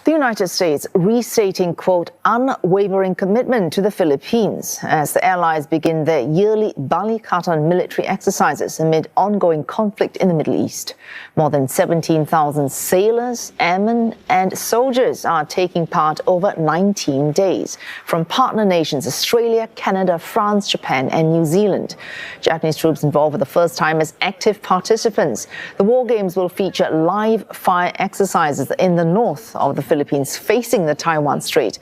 The United States restating, quote, unwavering commitment to the Philippines as the allies begin their yearly Balikatan military exercises amid ongoing conflict in the Middle East. More than 17,000 sailors, airmen and soldiers are taking part over 19 days from partner nations Australia, Canada, France, Japan and New Zealand. Japanese troops involved for the first time as active participants. The war games will feature live fire exercises in the north of the Philippines facing the Taiwan Strait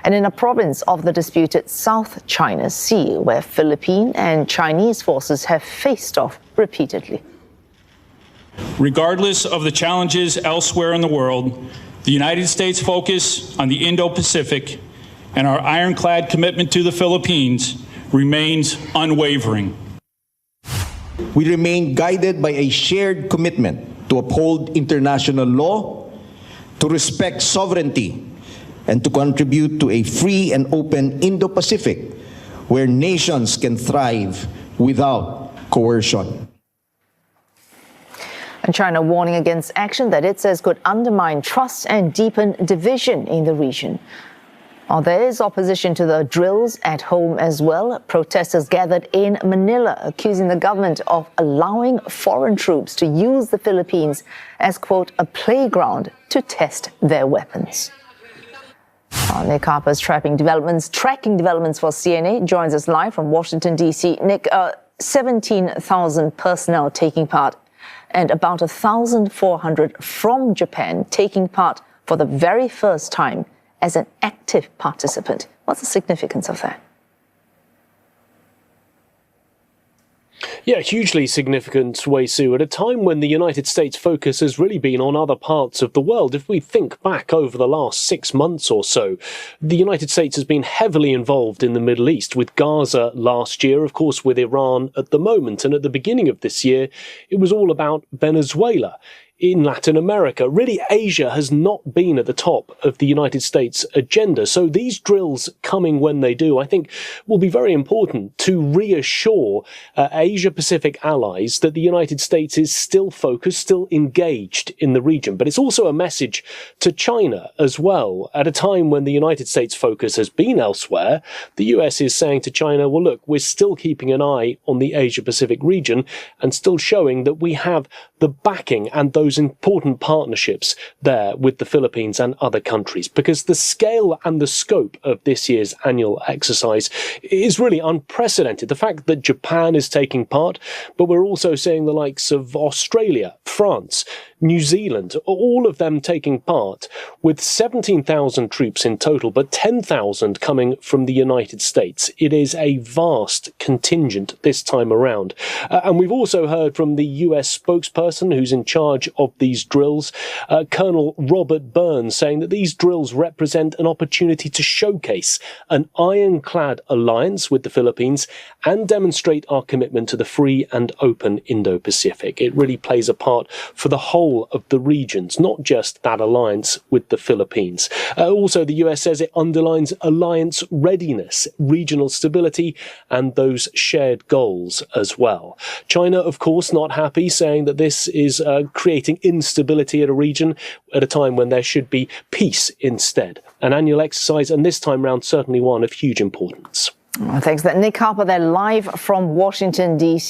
and in a province of the disputed South China Sea, where Philippine and Chinese forces have faced off repeatedly. Regardless of the challenges elsewhere in the world, the United States' focus on the Indo-Pacific and our ironclad commitment to the Philippines remains unwavering. We remain guided by a shared commitment to uphold international law, to respect sovereignty, and to contribute to a free and open Indo-Pacific where nations can thrive without coercion. And China warning against action that it says could undermine trust and deepen division in the region. While there is opposition to the drills at home as well, protesters gathered in Manila accusing the government of allowing foreign troops to use the Philippines as, quote, a playground to test their weapons. Nick Harper's tracking developments for CNA joins us live from Washington, D.C. Nick, 17,000 personnel taking part and about 1,400 from Japan taking part for the very first time as an active participant. What's the significance of that? Yeah, hugely significant, Wei Su, at a time when the United States' focus has really been on other parts of the world. If we think back over the last 6 months or so, the United States has been heavily involved in the Middle East, with Gaza last year, of course, with Iran at the moment. And at the beginning of this year, it was all about Venezuela. In Latin America, really, Asia has not been at the top of the United States agenda. So these drills coming when they do, I think, will be very important to reassure Asia-Pacific allies that the United States is still focused, still engaged in the region. But it's also a message to China as well. At a time when the United States' focus has been elsewhere, the US is saying to China, well, look, we're still keeping an eye on the Asia-Pacific region and still showing that we have the backing and those important partnerships there with the Philippines and other countries, because the scale and the scope of this year's annual exercise is really unprecedented. The fact that Japan is taking part, but we're also seeing the likes of Australia, France, New Zealand, all of them taking part, with 17,000 troops in total, but 10,000 coming from the United States. It is a vast contingent this time around. And we've also heard from the US spokesperson who's in charge of these drills, Colonel Robert Burns, saying that these drills represent an opportunity to showcase an ironclad alliance with the Philippines and demonstrate our commitment to the free and open Indo-Pacific. It really plays a part for the whole of the regions, not just that alliance with the Philippines. Also, the US says it underlines alliance readiness, regional stability, and those shared goals as well. China, of course, not happy, saying that this is creating instability at a region at a time when there should be peace instead. An annual exercise, and this time round certainly one of huge importance. Thanks. Nick Harper there live from Washington, D.C.